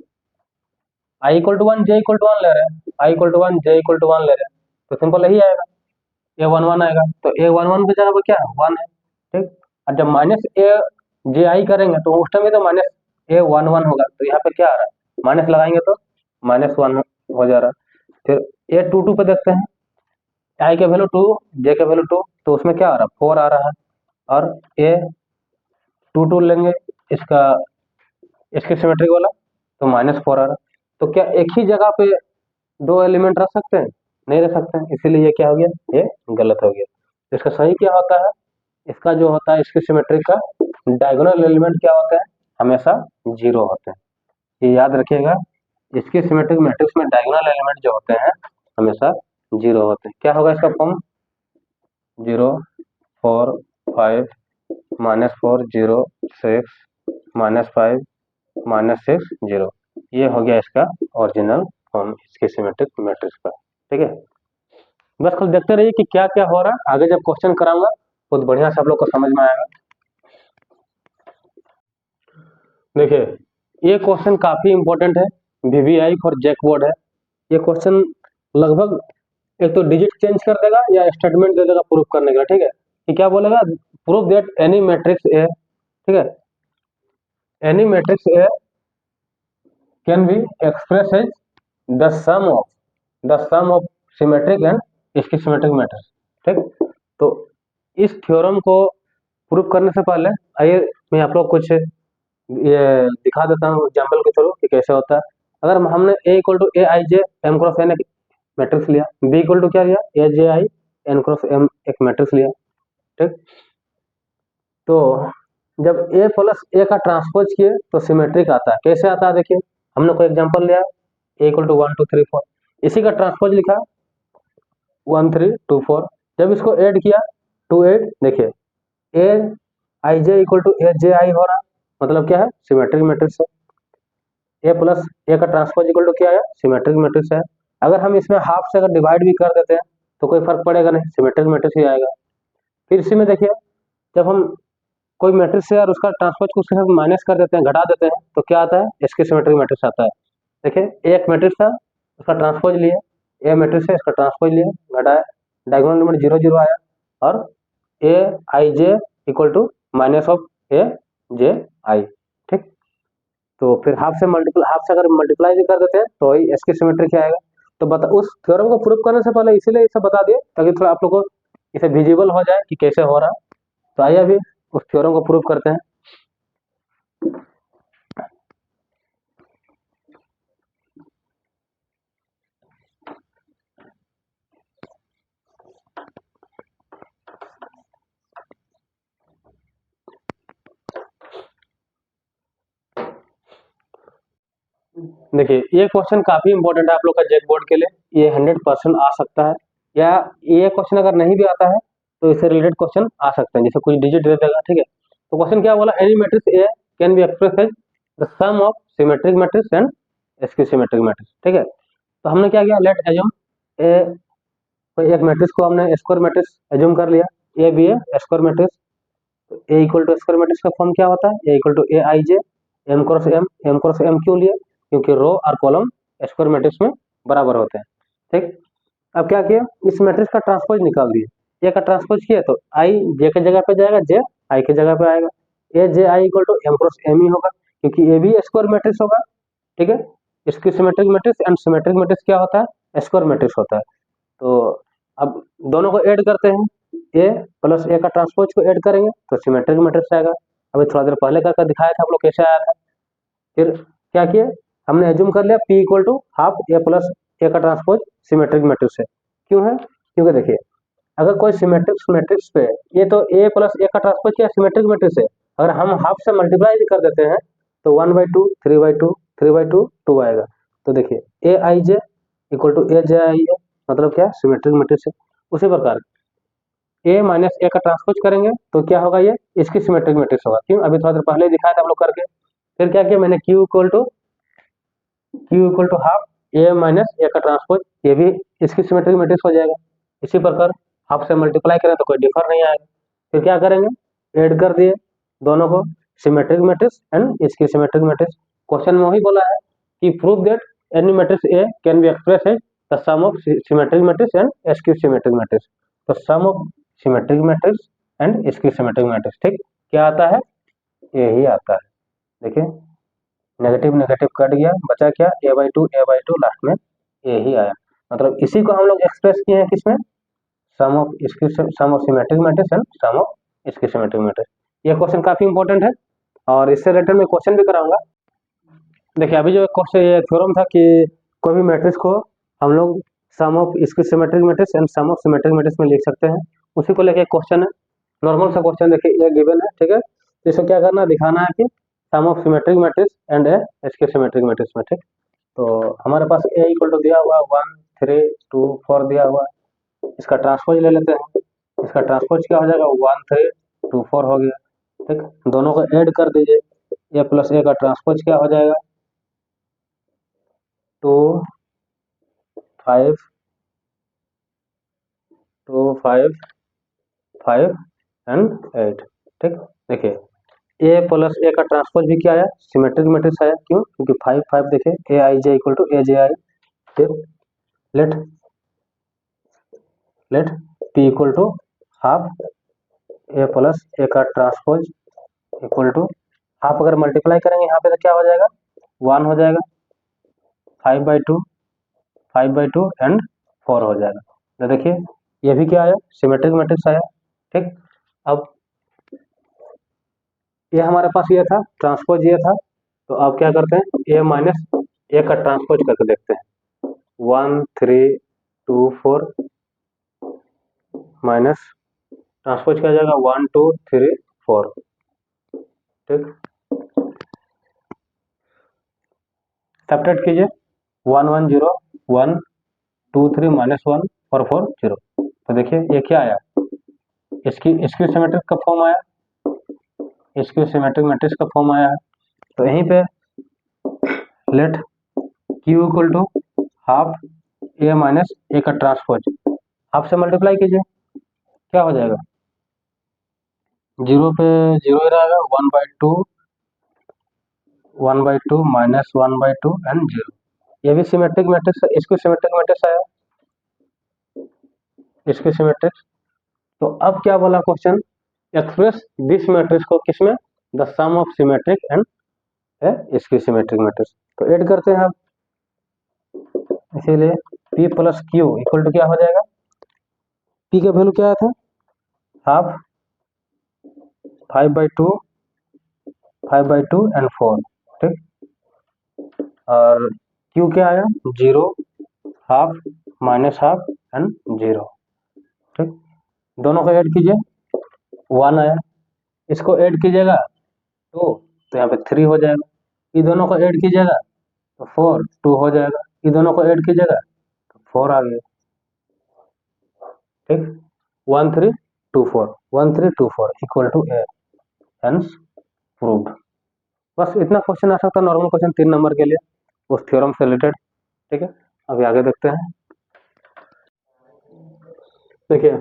I equal to one J equal to one ले रहे हैं, I equal to one J equal to one ले रहे हैं, तो सिंपल यही आएगा, ए वन वन आएगा। तो ए वन वन की जगह पे क्या है, वन है, ठीक। और जब माइनस ए जे आई करेंगे तो उस टाइम में तो माइनस ए वन वन होगा, तो यहाँ पे क्या आ रहा है, माइनस लगाएंगे तो माइनस वन हो जा रहा है। फिर ए टू टू पे देखते हैं, आई के वैल्यू टू, जे के वैल्यू टू, तो उसमें क्या आ रहा है, फोर आ रहा है। और ए टू टू लेंगे इसका, इसके सिमेट्रिक वाला, तो माइनस फोर आ रहा है। तो क्या एक ही जगह पे दो एलिमेंट रख सकते हैं, नहीं रख सकते हैं, इसीलिए ये क्या हो गया, ये गलत हो गया। तो इसका सही क्या होता है, इसका जो होता है इसके सिमेट्रिक का डायगोनल एलिमेंट क्या होता है, हमेशा जीरो होते हैं। ये याद रखिएगा, इसके सिमेट्रिक मैट्रिक्स में डायगोनल एलिमेंट जो होते हैं हमेशा जीरो होते हैं। क्या होगा इसका form, zero four five minus four zero six minus five minus six zero, ये हो गया इसका ओरिजिनल फॉर्म इसके सिमेट्रिक मैट्रिक्स का। ठीक है, बस खुद देखते रहिए कि क्या क्या हो रहा है, आगे जब क्वेश्चन कराऊंगा बहुत बढ़िया से आप लोग को समझ में आएगा। देखिए ये क्वेश्चन काफी इंपॉर्टेंट है, वीवीआई फॉर जैक बोर्ड है। ये क्वेश्चन लगभग एक तो डिजिट चेंज कर देगा या स्टेटमेंट दे देगा प्रूफ करने का। ठीक है, कि क्या बोलेगा, proof that any matrix A, ठीक है, any matrix A can be express as the sum of symmetric and skew symmetric matrix. ठीक, तो इस थ्योरम को प्रूफ करने से पहले आइए मैं आप लोग कुछ ये दिखा देता हूँ एग्जाम्पल के थ्रू कि कैसे होता है। अगर हमने A equal to A I J M cross N एक मैट्रिक्स लिया, बी इक्वल टू क्या लिया, A J I N cross M एक मैट्रिक्स लिया, ठीक। तो जब ए प्लस ए का ट्रांसपोज किए तो सिमेट्रिक आता है। कैसे आता है देखिए, हमने कोई एग्जांपल लिया, A equal to one two three four, इसी का ट्रांसपोज लिखा वन थ्री टू फोर, जब इसको ऐड किया टू एट, देखिए ए I J equal to A J आई हो रहा, मतलब क्या है, सिमेट्रिक मैट्रिक्स है। ए प्लस ए का ट्रांसपोज इक्वल टू क्या है, सिमेट्रिक मैट्रिक्स है। अगर हम इसमें हाफ से अगर डिवाइड भी कर देते हैं तो कोई फर्क पड़ेगा नहीं, सिमेट्रिक मैट्रिक्स ही आएगा। फिर इसी में देखिए, जब हम कोई मैट्रिक्स है और उसका ट्रांसपोज को उसके साथ माइनस कर देते हैं, घटा देते हैं, तो क्या आता है, इसके सिमेट्रिक मैट्रिक्स आता है। देखिए एक मैट्रिक्स था, उसका ट्रांसपोज लिए, ए मैट्रिक्स है, इसका ट्रांसपोज लिए, घटाया, डायगोनल एलिमेंट जीरो जीरो आया, और ए I J equal to minus of A J आई, ठीक। तो फिर हाफ से अगर मल्टीप्लाई भी कर देते हैं तो वही इसकी सिमेट्रिक आएगा। तो बता, उस थ्योरम को प्रूव करने से पहले इसीलिए इसे बता दिए ताकि थोड़ा आप लोग को इसे विजिबल हो जाए कि कैसे हो रहा है। तो आइए अभी उस थ्योरम को प्रूव करते हैं। देखिए ये क्वेश्चन काफी इंपॉर्टेंट है आप लोग का जैक बोर्ड के लिए, ये 100% आ सकता है, या ये क्वेश्चन अगर नहीं भी आता है तो इससे रिलेटेड क्वेश्चन आ सकते हैं, जैसे कुछ डिजिट दे देगा, ठीक है। तो क्वेश्चन क्या बोला, any matrix A can be express as the sum of symmetric matrix and skew symmetric matrix, ठीक है। तो हमने क्या किया, लेट एज्यूम ए, कोई एक मैट्रिक्स को हमने स्क्वायर मैट्रिक्स एज्यूम कर लिया, A be a square matrix. तो A equal to square matrix का फॉर्म क्या होता है, A equal to A I J M cross M क्यों लिए, क्योंकि रो और कॉलम स्क्वायर मैट्रिक्स में बराबर होते हैं, ठीक। अब क्या किया, इस मैट्रिक्स का ट्रांसपोज निकाल दिए, ए का ट्रांसपोज किया तो आई जे के जगह पे जाएगा, जे आई के जगह पे आएगा, A J I equal to M cross M ही होगा क्योंकि ए भी स्क्वायर मैट्रिक्स होगा, ठीक है। इसकी symmetric matrix and symmetric matrix क्या होता है, स्क्वायर मैट्रिक्स होता है। तो अब दोनों को ऐड करते हैं, ए प्लस ए का ट्रांसपोज को ऐड करेंगे तो सिमेट्रिक मैट्रिक्स आएगा। अभी थोड़ा देर पहले करके दिखाया था आप लोग कैसे आया था। फिर क्या किए, हमने एज्यूम कर लिया P equal to half A plus A का ट्रांसपोज सिमेट्रिक मैट्रिक्स है। क्यों है, क्योंकि देखिए अगर कोई सिमेट्रिक मैट्रिक्स पे, ये तो ए प्लस ए का ट्रांसपोज क्या सिमेट्रिक मैट्रिक्स है, अगर हम हाफ से मल्टीप्लाई भी कर देते हैं तो 1/2 3/2 3/2 2 आएगा। तो देखिए ए I J equal to A J आई है, मतलब क्या, सिमेट्रिक मैट्रिक्स है। उसी प्रकार ए माइनस ए का ट्रांसपोज करेंगे तो क्या होगा, ये इसकी सिमेट्रिक मैट्रिक्स होगा। क्यों, अभी थोड़ा देर पहले दिखाया था हम लोग करके। फिर क्या किया मैंने, Q equal to half A minus A का ट्रांसपोज, ये भी इसकी सिमेट्रिक मैट्रिक्स हो जाएगा। इसी प्रकार हाफ से मल्टीप्लाई करें तो कोई डिफर नहीं आएगा। फिर क्या करेंगे, ऐड कर दिए दोनों को, symmetric matrix and skew symmetric matrix. Question में वही बोला है कि prove that any matrix A can be express as the sum of symmetric matrix and skew symmetric matrix. तो sum of symmetric matrix and skew symmetric matrix, ठीक, क्या आता है, यही आता है। देखिए नेगेटिव नेगेटिव कट गया, बचा क्या, a/2 लास्ट में ए ही आया। मतलब इसी को हम लोग एक्सप्रेस किए हैं किसमें, सम ऑफ इसकी sum of symmetric matrix and sum of इसकी सिमेट्रिक मैट्रिक्स। ये क्वेश्चन काफी इंपॉर्टेंट है और इससे रिलेटेड मैं क्वेश्चन भी कराऊंगा। देखिए अभी जो क्वेश्चन ये थ्योरम था कि कोई भी मैट्रिक्स को हम लोग सम ऑफ इसकी symmetric matrix and sum of symmetric matrix में लिख सकते हैं, उसी को लेके क्वेश्चन है। नॉर्मल सा क्वेश्चन देखिए, ये गिवन है, ठीक है, तो इसको क्या करना है, दिखाना है कि सम ऑफ सिमेट्रिक मैट्रिक्स एंड इसके सिमेट्रिक मैट्रिक्स में, ठीक। तो हमारे पास ए इक्वल टू दिया हुआ 1 3 2 4 दिया हुआ है। इसका ट्रांसपोज ले लेते हैं, इसका ट्रांसपोज क्या हो जाएगा, 1 3 2 4 हो गया, ठीक। दोनों को ऐड कर दीजिए, ए प्लस ए का ट्रांसपोज क्या हो जाएगा, 2 5 2 5 5 एंड 8, ठीक। देखिए ए प्लस ए का ट्रांसपोज भी क्या आया, सिमेट्रिक मैट्रिक्स आया, क्यों, क्योंकि 5 5 देखिए ए I J equal to A J I. फिर let P equal to half A plus A का ट्रांसपोज इक्वल टू हाफ, अगर मल्टीप्लाई करेंगे यहाँ पे तो क्या हो जाएगा, 1 हो जाएगा, 5/2 एंड 4 हो जाएगा। तो देखिए ये भी क्या आया, सिमेट्रिक मैट्रिक्स आया, ठीक। अब ये हमारे पास ये था, ट्रांसपोज ये था, तो अब क्या करते हैं, ए माइनस ए का ट्रांसपोज करके देखते हैं, 1 3 2 4 माइनस ट्रांसपोज क्या जाएगा, 1 2 3 4, ठीक। सब्ट्रैक्ट कीजिए, 1 1 0 1 2 3 माइनस 1 और 4 0। तो देखिए ये क्या आया, इसकी सिमेट्रिक का फॉर्म आया, इसकी सिमेट्रिक मैट्रिक्स का फॉर्म आया है। तो यहीं पे let Q equal to half A minus A का ट्रांसपोज, हाफ से मल्टीप्लाई कीजिए, क्या हो जाएगा, 0 पे 0 ही रहेगा, 1/2 माइनस 1/2 एंड 0। ये भी सिमेट्रिक मैट्रिक्स है, इसकी सिमेट्रिक मैट्रिक्स आया, इसकी सिमेट्रिक्स। तो अब क्या बोला क्वेश्चन, एक्सप्रेस दिस मैट्रिक्स को किसमें, the sum of symmetric and skew symmetric matrix. तो ऐड करते हैं अब, इसीलिए p plus Q equal to क्या हो जाएगा, p का वैल्यू क्या आया था, हाफ 5/2 एंड 4, ठीक। और q क्या आया, 0 हाफ माइनस हाफ एंड 0, ठीक। दोनों को ऐड कीजिए, 1 आया, इसको ऐड कीजिएगा तो यहाँ पे 3 हो जाएगा, ये दोनों को ऐड कीजिएगा तो 4 2 हो जाएगा, ये दोनों को ऐड कीजिएगा तो 4 आ गया, ठीक। 1 3 2 4 1 3 2 4 equal to A, hence proved. बस इतना क्वेश्चन आ सकता है, नॉर्मल क्वेश्चन 3 नंबर के लिए उस थ्योरम से रिलेटेड, ठीक है। अभी आगे देखते हैं, देखिए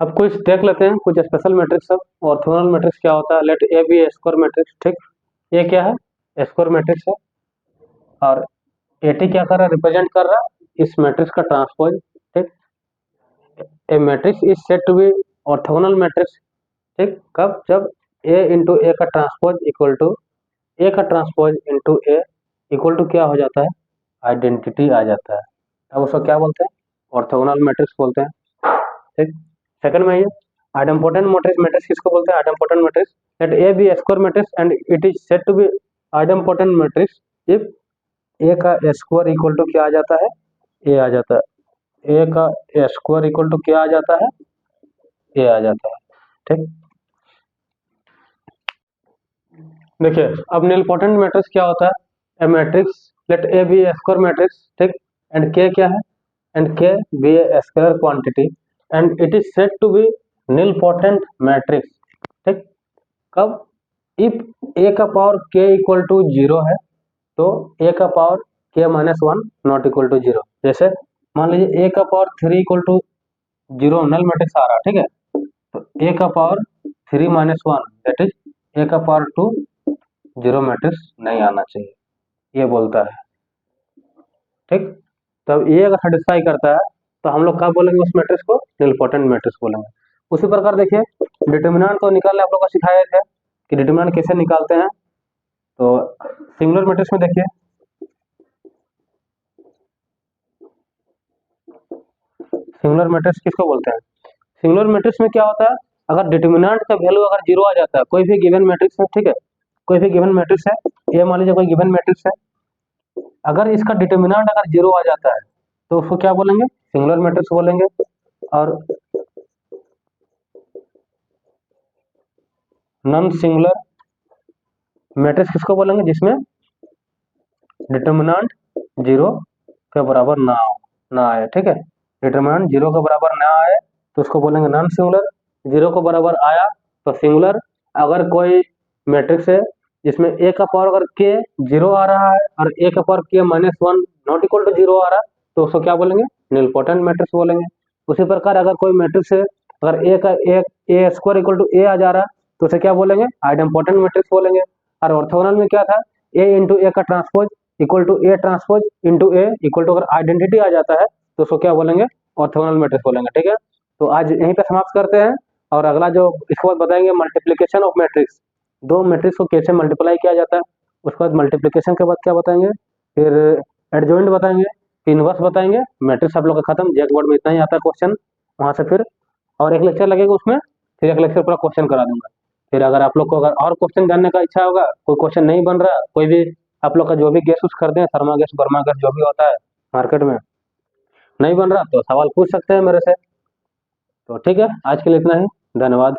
अब कुछ देख लेते हैं कुछ स्पेशल मैट्रिक्स सब। ऑर्थोगोनल मैट्रिक्स क्या होता है, let A be a square matrix, ठीक। ये क्या है, स्क्वायर मैट्रिक्स है और ए टी क्या कर रहा है, रिप्रेजेंट कर रहा है इस मैट्रिक्स का ट्रांसपोज, ठीक। A matrix is said to be orthogonal matrix, ठीक, कब, जब ए इंटू ए का ट्रांसपोज इक्वल टू ए का transpose into A equal to क्या हो जाता है, आइडेंटिटी आ जाता है, अब उसको क्या बोलते हैं, ऑर्थोगोनल मैट्रिक्स बोलते हैं, ठीक। सेकंड में ये आइडेम्पोटेंट मैट्रिक्स किसको बोलते हैं, idempotent matrix, let A be square matrix and it is said to be idempotent matrix if A का स्क्वायर इक्वल टू क्या आ जाता है, ए आ जाता है, ए का स्क्वायर इक्वल टू क्या आ जाता है, ए आ जाता है, ठीक। देखिए अब नीलपोटेंट मैट्रिक्स क्या होता है, a matrix let A be square matrix, ठीक, एंड के क्या है, and K be a square quantity and it is said to be nilpotent matrix, ठीक, कब, इफ ए का पावर के इक्वल टू 0 है तो ए का पावर के माइनस 1 नॉट इक्वल टू 0। जैसे मान लीजिए ए का power 3 equal to 0 null matrix आ रहा है, ठीक है, तो ए का power 3 minus 1 that is A का पावर 2 0 मैट्रिक्स नहीं आना चाहिए, ये बोलता है, ठीक। तब ये अगर सेटिस्फाई करता है तो हम लोग क्या बोलेंगे उस मैट्रिक्स को, निलपोटेंट मैट्रिक्स बोलेंगे। उसी प्रकार देखिए डिटर्मिनेंट तो निकालने आप लोग को सिखाए थे कि डिटर्मिनेंट कैसे निकालते हैं। तो सिंगुलर मैट्रिक्स में देखिए, सिंगुलर मैट्रिक्स किसको बोलते हैं? सिंगुलर मैट्रिक्स में क्या होता है, अगर डिटर्मिनेंट का वैल्यू अगर 0 आ जाता है, कोई भी गिवन मैट्रिक्स है, ठीक है, कोई भी गिवन मैट्रिक्स है, ये मान लीजिए कोई गिवन मैट्रिक्स है, अगर इसका डिटर्मिनेंट अगर 0 आ जाता है तो उसको क्या बोलेंगे, सिंगुलर मैट्रिक्स बोलेंगे। और नॉन सिंगुलर मैट्रिक्स किसको बोलेंगे, जिसमें डिटर्मिनेंट 0 के बराबर ना आए, ठीक है, डिटर्मिनेंट 0 के बराबर ना आए तो उसको बोलेंगे नॉन सिंगुलर। 0 के बराबर आया तो सिंगुलर। अगर कोई मैट्रिक्स है जिसमें ए का पावर अगर के 0 आ रहा है और ए का पावर के माइनस 1 नॉट इक्वल टू 0 आ रहा है तो उसको क्या बोलेंगे, निलपोटेंट मैट्रिक्स बोलेंगे। उसी प्रकार अगर कोई मैट्रिक्स है, अगर ए स्क्वायर इक्वल टू ए आ जा रहा है तो उसे क्या बोलेंगे, आइडेम्पोटेंट मैट्रिक्स बोलेंगे। और ऑर्थोगोनल में क्या था, ए इंटू ए का transpose equal to A transpose into A equal to, अगर आइडेंटिटी आ जाता है तो उसको क्या बोलेंगे, ऑर्थोगोनल मैट्रिक्स बोलेंगे, ठीक है। तो आज यहीं पे समाप्त करते हैं और अगला जो इसके बाद बताएंगे मल्टीप्लिकेशन ऑफ मैट्रिक्स, दो मैट्रिक्स को कैसे मल्टीप्लाई किया जाता है। उसके बाद मल्टीप्लिकेशन के बाद क्या बताएंगे, फिर एडजॉइंट बताएंगे, इनवर्स बताएंगे, मैट्रिक्स आप लोग का खत्म। जैक बोर्ड में इतना ही आता है क्वेश्चन, वहाँ से फिर और एक लेक्चर लगेगा उसमें, फिर एक लेक्चर पूरा क्वेश्चन करा दूंगा। फिर अगर आप लोग को अगर और क्वेश्चन जानने का इच्छा होगा, कोई क्वेश्चन नहीं बन रहा, कोई भी आप लोग का जो भी गैस यूज करते हैं, थर्मा गैस बर्मा गैस जो भी होता है मार्केट में, नहीं बन रहा तो सवाल पूछ सकते हैं मेरे से। तो ठीक है, आज के लिए इतना ही, धन्यवाद।